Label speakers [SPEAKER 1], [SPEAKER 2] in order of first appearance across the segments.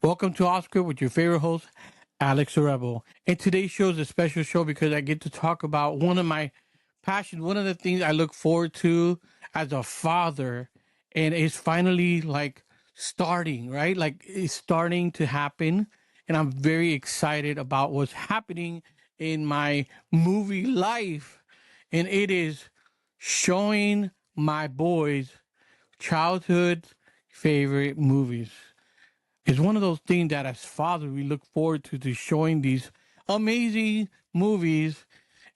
[SPEAKER 1] Welcome to Oscar with your favorite host, Alex Rebel. And today's show is a special show because I get to talk about one of my passions, one of the things I look forward to as a father. And it's finally like starting, right? Like it's starting to happen. And I'm very excited about what's happening in my movie life. And it is showing my boys childhood favorite movies. It's one of those things that as fathers we look forward to showing these amazing movies,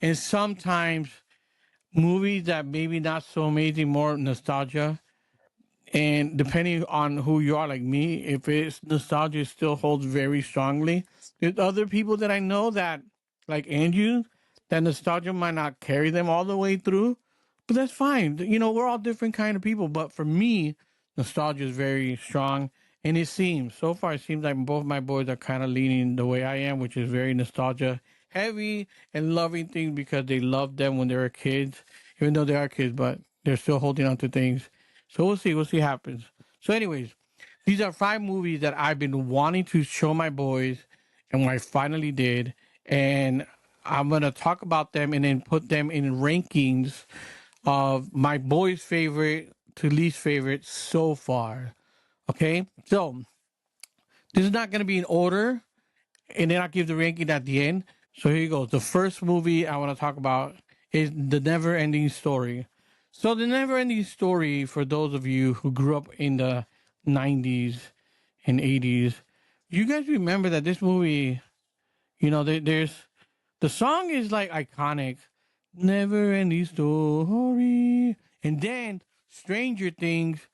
[SPEAKER 1] and sometimes movies that maybe not so amazing, more nostalgia. And depending on who you are, like me, if it's nostalgia, it still holds very strongly. There's other people that I know that, like Andrew, that nostalgia might not carry them all the way through, but that's fine. We're all different kind of people. But for me, nostalgia is very strong, and so far, it seems like both my boys are kind of leaning the way I am, which is very nostalgia heavy and loving things because they loved them when they were kids, even though they are kids, but they're still holding on to things. So we'll see. We'll see what happens. So, anyways, these are five movies that I've been wanting to show my boys, and I finally did. And I'm gonna talk about them and then put them in rankings of my boys' favorite to least favorite so far. Okay, so this is not gonna be in order, and then I'll give the ranking at the end. So here you go. The first movie I want to talk about is The Never Ending Story. So, The Never Ending Story, for those of you who grew up in the 90s and 80s, you guys remember that this movie, there's the song is like iconic. Never Ending Story. And then Stranger Things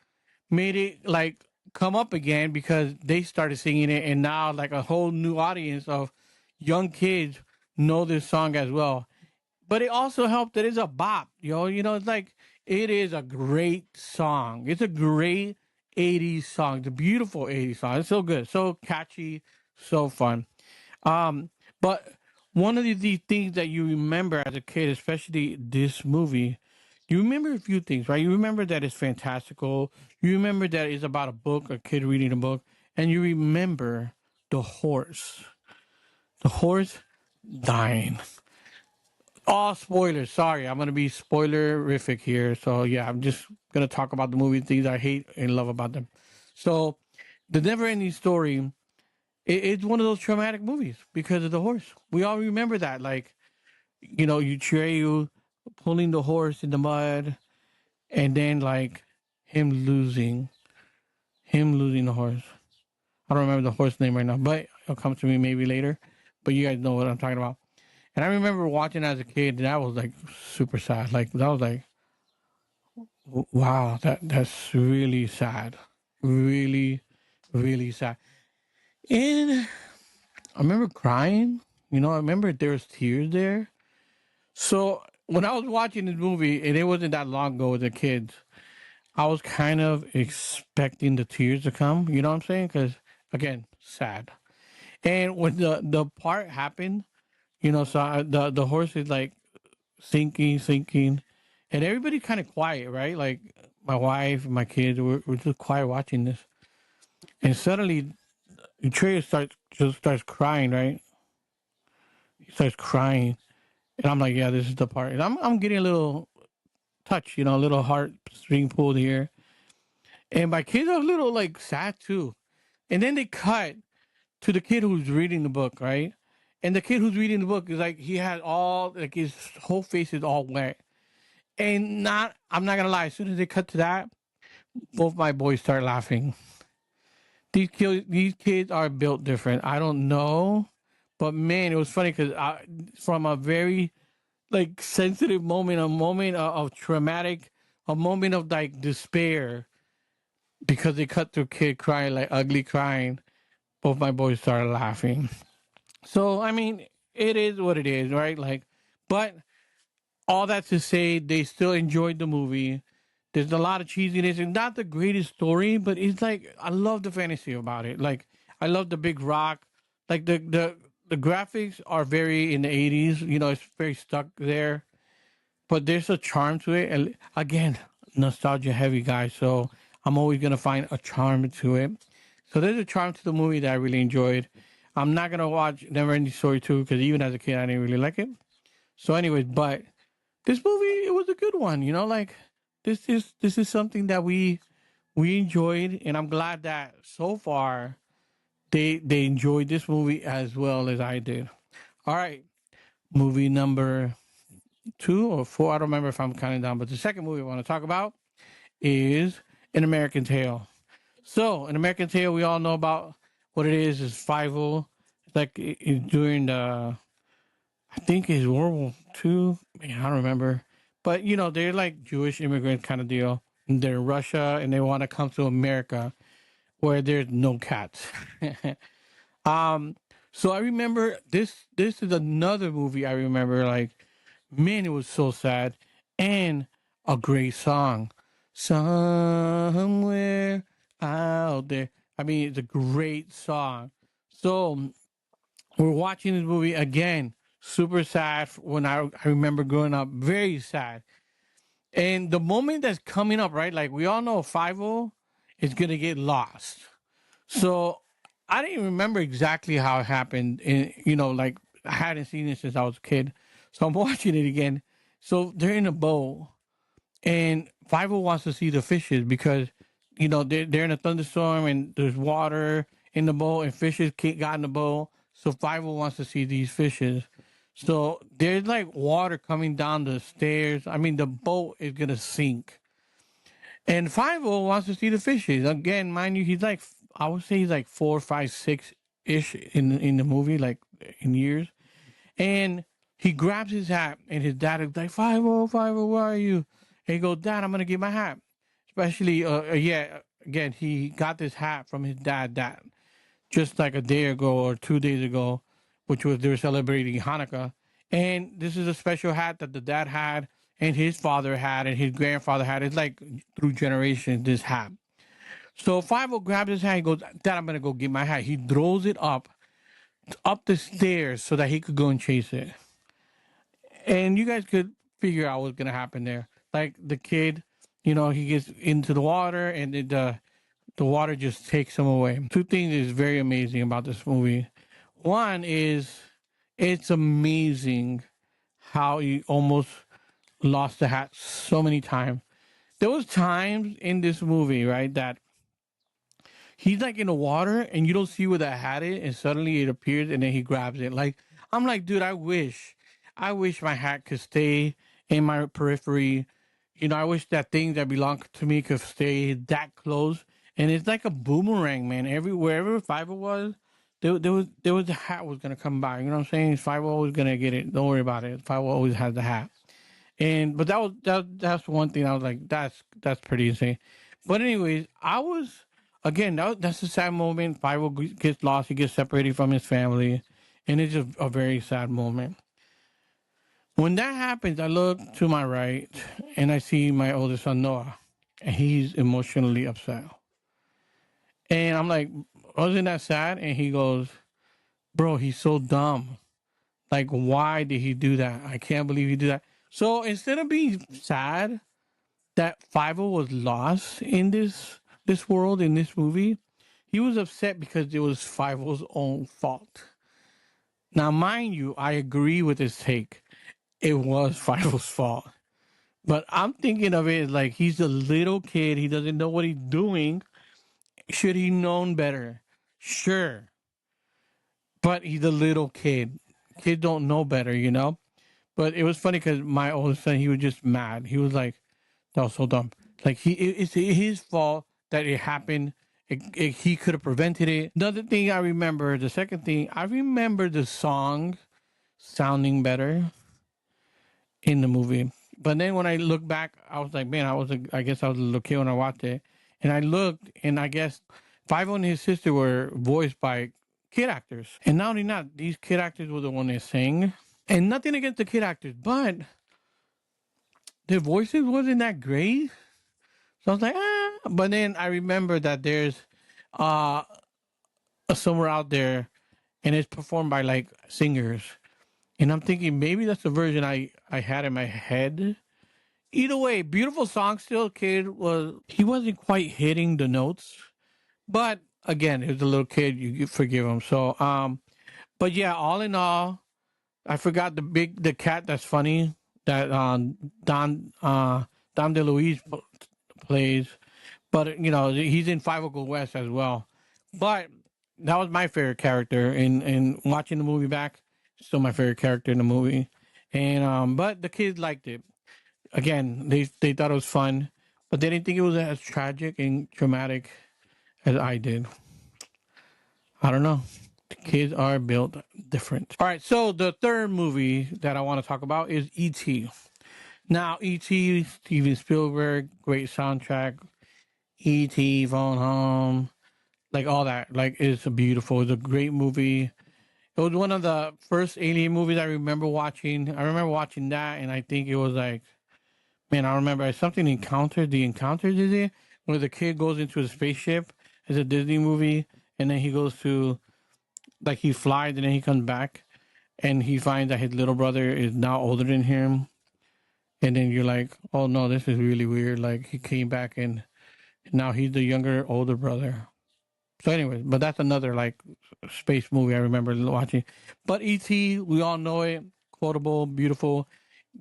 [SPEAKER 1] made it like come up again because they started singing it, and now like a whole new audience of young kids know this song as well. But it also helped that it's a bop, it's like it is a great song. It's a great 80s song. It's a beautiful 80s song. It's so good, so catchy, so fun. But one of the things that you remember as a kid, especially this movie, you remember a few things, right? You remember that it's fantastical. You remember that it's about a book, a kid reading a book, and you remember the horse, the horse dying. All spoilers. Sorry, I'm gonna be spoilerific here. So yeah, I'm just gonna talk about the movie things I hate and love about them. So, the Never Ending Story. It's one of those traumatic movies because of the horse. We all remember that, like you Treyu pulling the horse in the mud, and then like him losing, him losing the horse. I don't remember the horse name right now, but it'll come to me maybe later. But you guys know what I'm talking about. And I remember watching as a kid, and that was like super sad. Like that was like, wow, that's really sad, really, really sad. And I remember crying. I remember there was tears there. So when I was watching this movie, and it wasn't that long ago with the kids, I was kind of expecting the tears to come. You know what I'm saying? Because again, sad. And when the part happened, so the horse is like sinking, sinking, and everybody kind of quiet, right? Like my wife, my kids, we're just quiet watching this, and suddenly Trey starts crying, right? He starts crying, and I'm like, yeah, this is the part. And I'm getting a little touch, a little heart string pulled here, and my kids are a little like sad too. And then they cut to the kid who's reading the book, right? And the kid who's reading the book is like he had all like his whole face is all wet. And I'm not gonna lie, as soon as they cut to that, both my boys start laughing. These kids are built different. I don't know, but man, it was funny because from a very like sensitive moment, a moment of traumatic, a moment of like despair, because they cut to a kid crying like ugly crying. Both my boys started laughing. So I mean, it is what it is, right? Like, but all that to say, they still enjoyed the movie. There's a lot of cheesiness and not the greatest story, but it's like I love the fantasy about it. Like I love the big rock. Like the graphics are very in the 80s. It's very stuck there, but there's a charm to it. And again, nostalgia heavy guy, so I'm always gonna find a charm to it. So there's a charm to the movie that I really enjoyed. I'm not gonna watch Never Ending Story 2 because even as a kid I didn't really like it. So, anyways, but this movie it was a good one. You know, like this is something that we enjoyed, and I'm glad that so far they enjoyed this movie as well as I did. All right, movie number 2 or 4. I don't remember if I'm counting down, but the second movie I want to talk about is An American Tale. So, An American Tale, we all know about what it is 5 It's like during the, I think it's World War II. Man, I don't remember. But, they're like Jewish immigrant kind of deal. And they're in Russia and they want to come to America where there's no cats. um, so I remember this is another movie I remember like, man, it was so sad and a great song. Somewhere out there. I mean, it's a great song. So we're watching this movie again. Super sad when I remember growing up. Very sad. And the moment that's coming up, right? Like we all know 5 is gonna get lost. So I didn't remember exactly how it happened. And like I hadn't seen it since I was a kid. So I'm watching it again. So they're in a boat and 5 wants to see the fishes because they're in a thunderstorm and there's water in the boat and fishes got in the boat. So 5 wants to see these fishes. So there's like water coming down the stairs. I mean, the boat is gonna sink, and 5 wants to see the fishes again. Mind you, he's like I would say he's like 4, 5, 6 ish in the movie, like in years. And he grabs his hat, and his dad is like, 5 where are you? And he goes, Dad, I'm going to get my hat. Especially, yeah, again, he got this hat from his dad that just like a day ago or 2 days ago, which was they were celebrating Hanukkah. And this is a special hat that the dad had, and his father had, and his grandfather had. It's like through generations, this hat. So 5 grabs his hat and goes, Dad, I'm going to go get my hat. He throws it up the stairs so that he could go and chase it. And you guys could figure out what's gonna happen there. Like the kid, he gets into the water, and the water just takes him away. Two things is very amazing about this movie. One is it's amazing how he almost lost the hat so many times. There was times in this movie, right, that he's like in the water and you don't see where the hat is, and suddenly it appears and then he grabs it. Like I'm like, dude, I wish my hat could stay in my periphery. I wish that thing that belonged to me could stay that close. And it's like a boomerang, man. Wherever Fiverr was, there was a hat was gonna come by. You know what I'm saying? Fiverr always gonna get it. Don't worry about it. Fiverr always has the hat. And but that's one thing I was like, that's pretty insane. But anyways, I was again that's a sad moment. Fiverr gets lost. He gets separated from his family, and it's just a very sad moment. When that happens, I look to my right and I see my oldest son Noah, and he's emotionally upset. And I'm like, wasn't that sad? And he goes, bro, he's so dumb. Like, why did he do that? I can't believe he did that. So instead of being sad that Five was lost in this world in this movie, he was upset because it was Five's own fault. Now, mind you, I agree with his take. It was Five's fault. But I'm thinking of it like he's a little kid. He doesn't know what he's doing. Should he known better? Sure. But he's a little kid. Kids don't know better. But it was funny because my oldest son, he was just mad. He was like, that was so dumb. Like, it's his fault that it happened. He could have prevented it. Another thing I remember, the second thing, I remember the song sounding better in the movie. But then when I look back, I was like, man, I guess I was a little kid when I watched it. And I looked, and I guess Five and his sister were voiced by kid actors. And not only that, these kid actors were the one that sang. And nothing against the kid actors, but their voices wasn't that great. So I was like, ah. But then I remember that there's uh somewhere out there, and it's performed by like singers. And I'm thinking maybe that's the version I had in my head. Either way, beautiful song still. Kid he wasn't quite hitting the notes, but again, he was a little kid. You forgive him. So, but yeah, all in all, I forgot the cat that's funny that Don Don DeLuise plays, but you know he's in Five Oak West as well. But that was my favorite character in watching the movie back. Still my favorite character in the movie, and but the kids liked it. Again, they thought it was fun, but they didn't think it was as tragic and traumatic as I did. I don't know. The kids are built different. All right, so the third movie that I want to talk about is E.T. Now, E.T. Steven Spielberg, great soundtrack. E.T. Phone Home, like all that. Like it's beautiful. It's a great movie. It was one of the first alien movies I remember watching. I remember watching that, and I think it was like, man, I remember something Encounter. The Encounter is it where the kid goes into a spaceship. It's a Disney movie, and then he goes to like he flies, and then he comes back, and he finds that his little brother is now older than him, and then you're like, oh no, this is really weird. Like he came back, and now he's the younger, older brother. So, anyways, but that's another like space movie I remember watching. But E.T., we all know it, quotable, beautiful.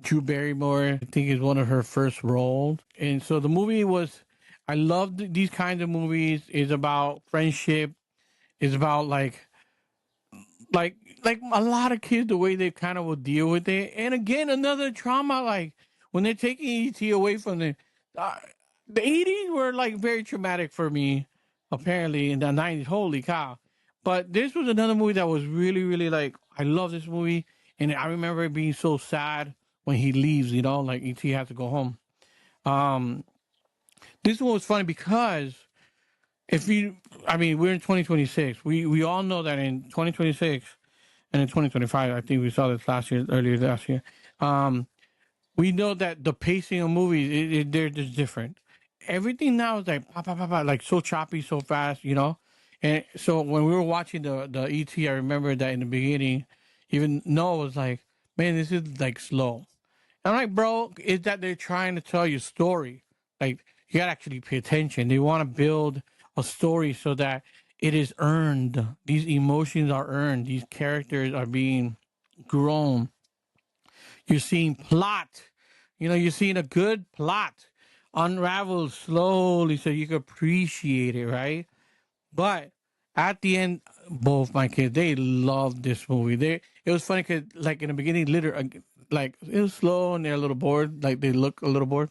[SPEAKER 1] Drew Barrymore, I think, is one of her first roles, and so the movie was. I loved these kinds of movies. It's about friendship. It's about like like a lot of kids the way they kind of will deal with it. And again, another trauma like when they're taking ET away from uh, the 80s were like very traumatic for me apparently in the 90s. Holy cow. But this was another movie that was really really like I love this movie, and I remember it being so sad when he leaves, you know, like ET has to go home. Um this one was funny because if you I mean we're in 2026. We all know that in 2026 and in 2025, I think we saw this earlier last year. Um, we know that the pacing of movies, they're just different. Everything now is like, like so choppy, so fast, you know? And so when we were watching the ET, I remember that in the beginning, even Noah was like, man, this is like slow. I'm like, bro, is that they're trying to tell you a story. Like, you gotta actually pay attention. They want to build a story so that it is earned. These emotions are earned. These characters are being grown. You're seeing plot. You know, you're seeing a good plot unravel slowly so you can appreciate it, right? But at the end, both my kids they loved this movie. It was funny because like in the beginning, literally, like it was slow and they're a little bored. Like they look a little bored,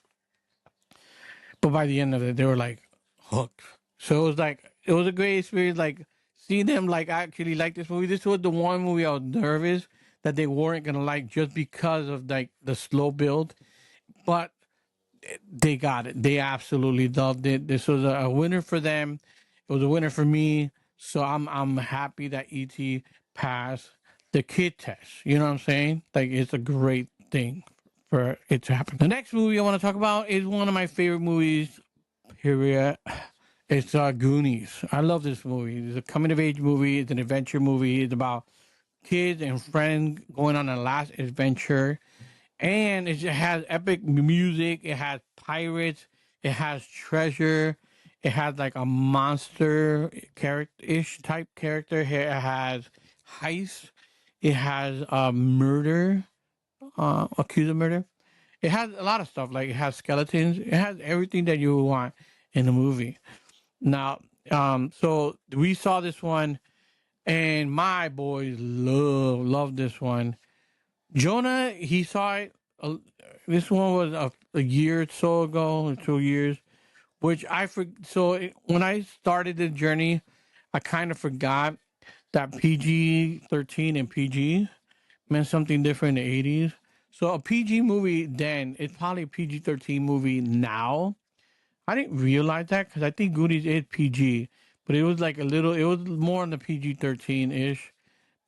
[SPEAKER 1] but by the end of it, they were like hooked. So it was like it was a great experience. Like seeing them like actually like this movie. This was the one movie I was nervous that they weren't gonna like just because of like the slow build, but they got it. They absolutely loved it. This was a winner for them. It was a winner for me. So I'm happy that ET passed the kid test. You know what I'm saying? Like it's a great thing for it to happen. The next movie I want to talk about is one of my favorite movies. Period. It's Goonies. I love this movie. It's a coming of age movie. It's an adventure movie. It's about kids and friends going on a last adventure, and it has epic music. It has pirates. It has treasure. It has like a monster character ish type character. It has heist. It has murder, accused of murder. It has a lot of stuff. Like it has skeletons. It has everything that you would want in the movie. Now, so we saw this one, and my boys love this one. Jonah, he saw it. This one was a year or so ago, or 2 years, which when I started the journey, I kind of forgot that PG-13 and PG meant something different in the 80s. So a PG movie then is probably a PG-13 movie now. I didn't realize that because I think Goonies is PG, but it was like it was more on the PG-13 ish.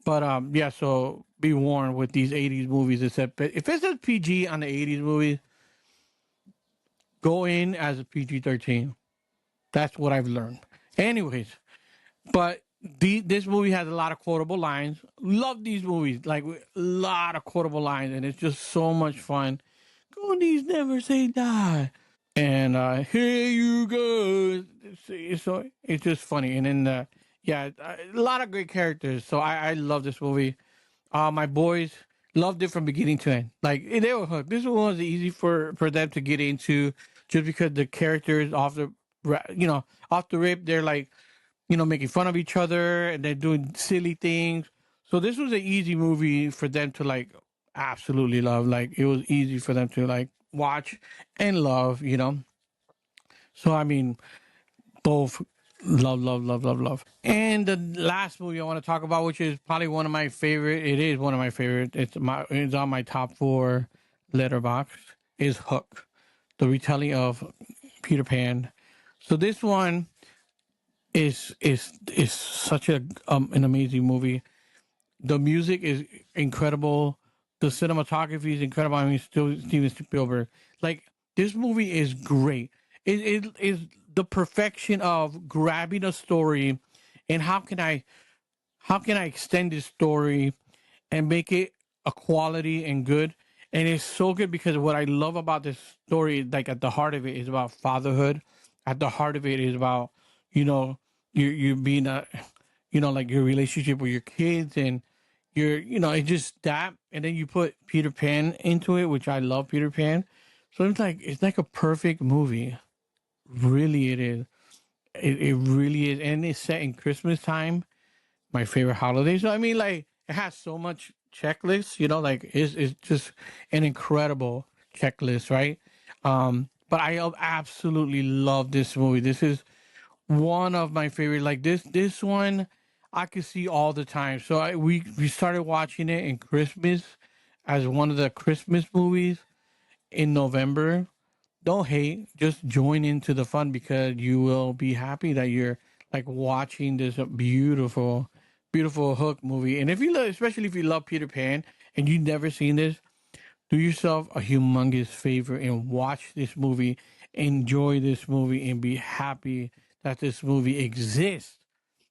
[SPEAKER 1] But yeah, so be warned with these 80s movies. Except if it says PG on the 80s movies, go in as a PG-13. That's what I've learned. Anyways, but this movie has a lot of quotable lines. Love these movies, like a lot of quotable lines, and it's just so much fun. Goonies never say die. and here you go. So it's just funny, and then yeah, a lot of great characters. So I love this movie. My boys loved it from beginning to end. Like they were hooked. This one was easy for them to get into, just because the characters off the off the rip, they're like making fun of each other and they're doing silly things. So this was an easy movie for them to like absolutely love. Like it was easy for them to like watch and love. So I mean, both love, love, love, love, love. And the last movie I want to talk about, which is probably one of my favorite. It is one of my favorite. It's on my top four letterbox. Is Hook, the retelling of Peter Pan. So this one is such a an amazing movie. The music is incredible. The cinematography is incredible. I mean, still Steven Spielberg. Like this movie is great. It is the perfection of grabbing a story, and how can I extend this story and make it a quality and good. And it's so good because what I love about this story, like at the heart of it, is about fatherhood. At the heart of it is about, you know, you being like your relationship with your kids, and it's just that. And then you put Peter Pan into it, which I love Peter Pan. So it's like a perfect movie. Really, it is. It really is, and it's set in Christmas time, my favorite holiday. So I mean, like it has so much checklist. Like it's just an incredible checklist, right? But I absolutely love this movie. This is one of my favorite. Like this one, I could see all the time. So we started watching it in Christmas as one of the Christmas movies in November. Don't hate, just join into the fun because you will be happy that you're like watching this beautiful, beautiful Hook movie. And if you love, especially if you love Peter Pan and you've never seen this, do yourself a humongous favor and watch this movie, enjoy this movie, and be happy that this movie exists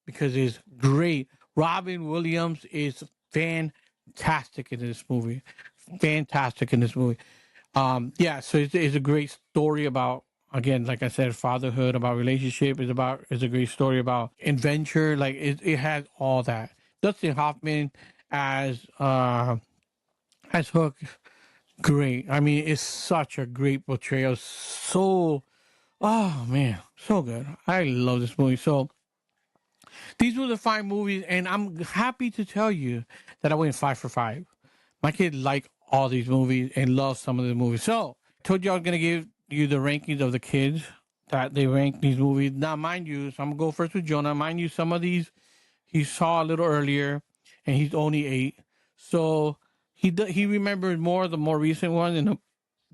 [SPEAKER 1] because it's great. Robin Williams is fantastic in this movie. Fantastic in this movie. Yeah, so it's a great story about, again, like I said, fatherhood, about relationship. It's a great story about adventure. Like it has all that. Dustin Hoffman as Hook, great. I mean, it's such a great portrayal. So, oh man, so good. I love this movie. So these were the five movies, and I'm happy to tell you that I went 5 for 5. My kid like all these movies and loves some of the movies. So told you I was gonna give you the rankings of the kids that they rank these movies. Now, mind you, so I'm gonna go first with Jonah. Mind you, some of these he saw a little earlier, and he's only 8, so he remembers more of the more recent ones, and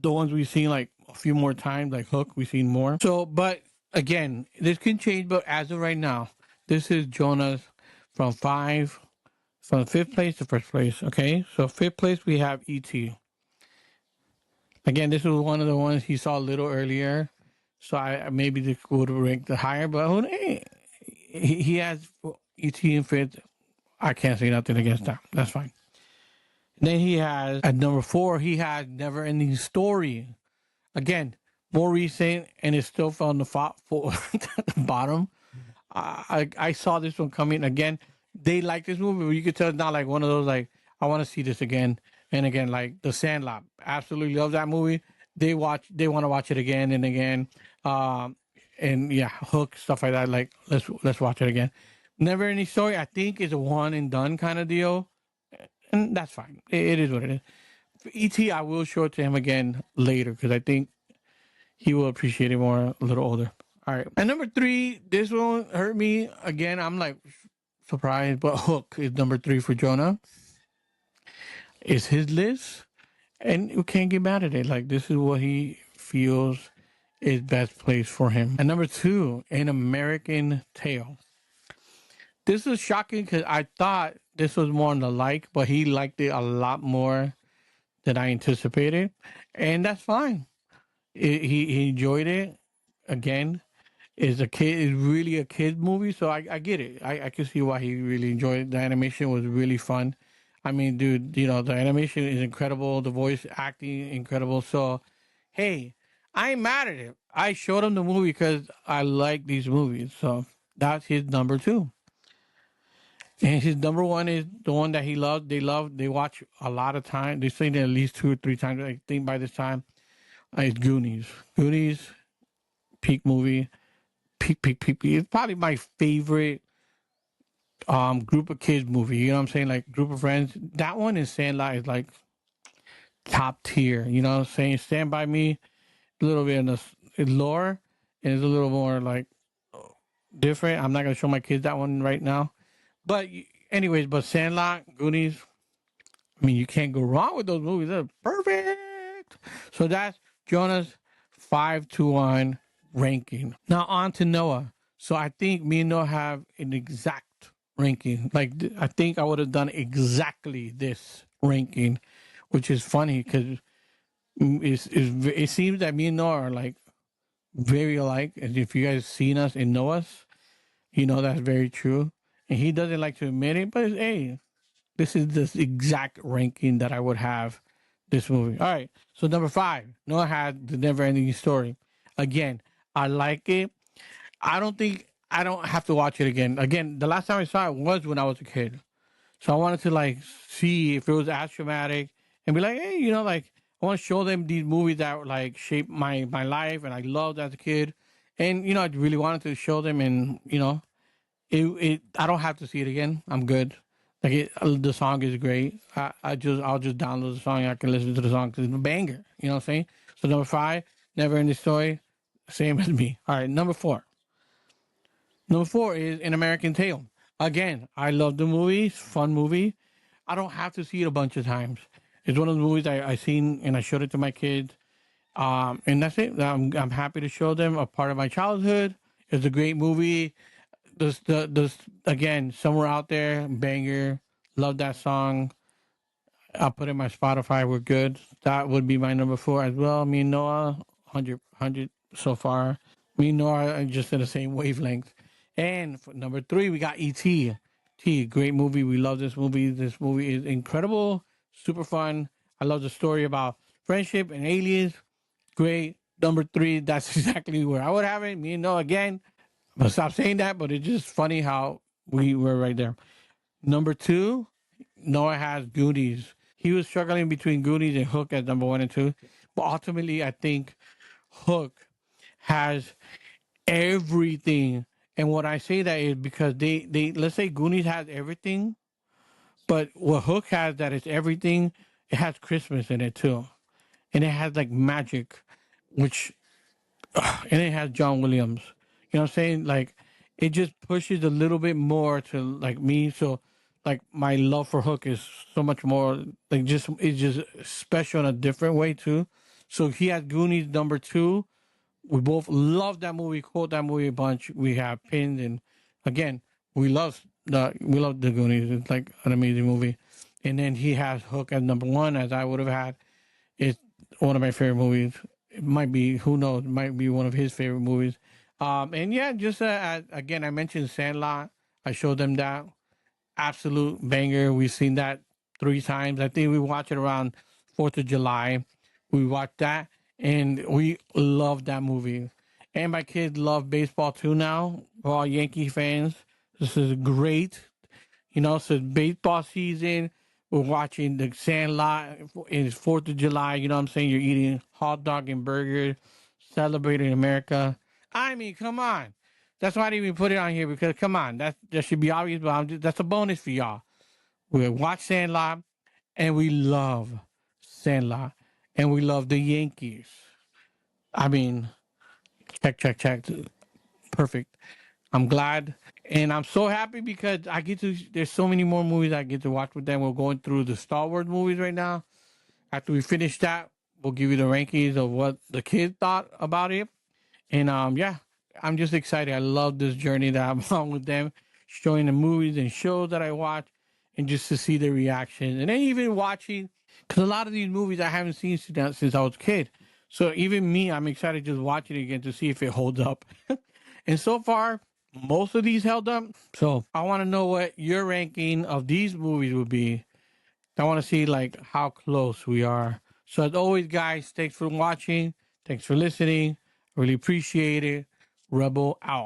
[SPEAKER 1] the ones we've seen like a few more times, like Hook, we've seen more. So, but again, this can change. But as of right now, this is Jonah's from 5, from fifth place to first place. Okay, so fifth place we have E.T. Again, this was one of the ones he saw a little earlier, so I maybe this would rank the higher. But he has E.T. in fifth. I can't say nothing against that. That's fine. Then he has at number 4. He has Never Ending Story. Again, more recent, and it's still from the at the bottom. I saw this one coming again. They like this movie, but you could tell it's not like one of those like I want to see this again and again. Like The Sandlot, absolutely love that movie. They want to watch it again and again. And yeah, Hook, stuff like that. Like let's watch it again. Never Any Story, I think, is a one and done kind of deal, and that's fine. It is what it is. For E.T., I will show it to him again later because I think he will appreciate it more a little older. All right. And number 3, this one hurt me. Again, I'm like surprised, but Hook is number 3 for Jonah. It's his list, and you can't get mad at it. Like, this is what he feels is best place for him. And number 2, An American Tale. This is shocking because I thought this was more on the like, but he liked it a lot more than I anticipated. And that's fine. He enjoyed it. Again, is really a kid movie, so I get it. I can see why he really enjoyed it. The animation was really fun. I mean, dude, the animation is incredible. The voice acting incredible. So, hey, I ain't mad at it. I showed him the movie because I like these movies. So that's his number two. And his number one is the one that he loves. They watch a lot of time. They've seen it at least 2 or 3 times. I think by this time, it's Goonies. Goonies, peak movie. Peak. It's probably my favorite group of kids movie. You know what I'm saying? Like group of friends. That one in Sandlot is like top tier. You know what I'm saying? Stand by Me, a little bit in the lore, and it's a little more like different. I'm not gonna show my kids that one right now. But anyways, but Sandlot, Goonies. I mean, you can't go wrong with those movies. They're perfect. So that's Jonah's 5 to 1 ranking. Now on to Noah. So I think me and Noah have an exact ranking. Like I think I would have done exactly this ranking, which is funny because it seems that me and Noah are like very alike. And if you guys seen us and know us, you know that's very true. And he doesn't like to admit it, but hey, this is the exact ranking that I would have this movie. All right. So number 5, Noah had the never ending story. Again, I like it. I don't have to watch it again. Again, the last time I saw it was when I was a kid. So I wanted to like see if it was as traumatic and be like, hey, you know, like I want to show them these movies that like shaped my life and I loved as a kid. And you know, I really wanted to show them, and you know, it I don't have to see it again. I'm good. Like the song is great. I'll just download the song. I can listen to the song because it's a banger. You know what I'm saying? So number 5, Never Ending Story, same as me. All right, number 4. Number 4 is An American Tail. Again, I love the movie. It's a fun movie. I don't have to see it a bunch of times. It's one of the movies I seen and I showed it to my kids. And that's it. I'm happy to show them a part of my childhood. It's a great movie. This again, Somewhere Out There, banger. Love that song. I'll put it in my Spotify. We're good. That would be my number 4 as well. Me and Noah, 100 so far. Me and Noah are just in the same wavelength. And for number 3, we got E.T. T, great movie. We love this movie. This movie is incredible, super fun. I love the story about friendship and aliens. Great. Number 3, that's exactly where I would have it. Me and Noah again. I'll stop saying that, but it's just funny how we were right there. Number 2, Noah has Goonies. He was struggling between Goonies and Hook as number 1 and 2. But ultimately, I think Hook has everything. And what I say that is because they let's say Goonies has everything, but what Hook has that is everything, it has Christmas in it too. And it has like magic, which and it has John Williams. You know what I'm saying? Like it just pushes a little bit more to like me. So like my love for Hook is so much more like just it's just special in a different way too. So he has Goonies number 2. We both love that movie, quote that movie a bunch. We have pins, and again, we love the Goonies. It's like an amazing movie. And then he has Hook as number 1, as I would have had. It's one of my favorite movies. It might be, who knows, it might be one of his favorite movies. And yeah, just again, I mentioned Sandlot. I showed them that absolute banger. We've seen that 3 times. I think we watched it around 4th of July. We watched that and we love that movie. And my kids love baseball too now. We're all Yankee fans. This is great. You know, so baseball season. We're watching the Sandlot. It's 4th of July. You know what I'm saying? You're eating hot dog and burgers, celebrating America. I mean, come on. That's why I didn't even put it on here because, come on, that should be obvious, but that's a bonus for y'all. We watch Sandlot and we love Sandlot and we love the Yankees. I mean, check. Perfect. I'm glad. And I'm so happy because there's so many more movies I get to watch with them. We're going through the Star Wars movies right now. After we finish that, we'll give you the rankings of what the kids thought about it. And yeah, I'm just excited. I love this journey that I'm on with them, showing the movies and shows that I watch, and just to see their reaction. And then even watching, because a lot of these movies I haven't seen since I was a kid. So even me, I'm excited just watching it again to see if it holds up. And so far, most of these held up. So I want to know what your ranking of these movies would be. I want to see like how close we are. So as always, guys, thanks for watching. Thanks for listening. Really appreciate it. Rebel out.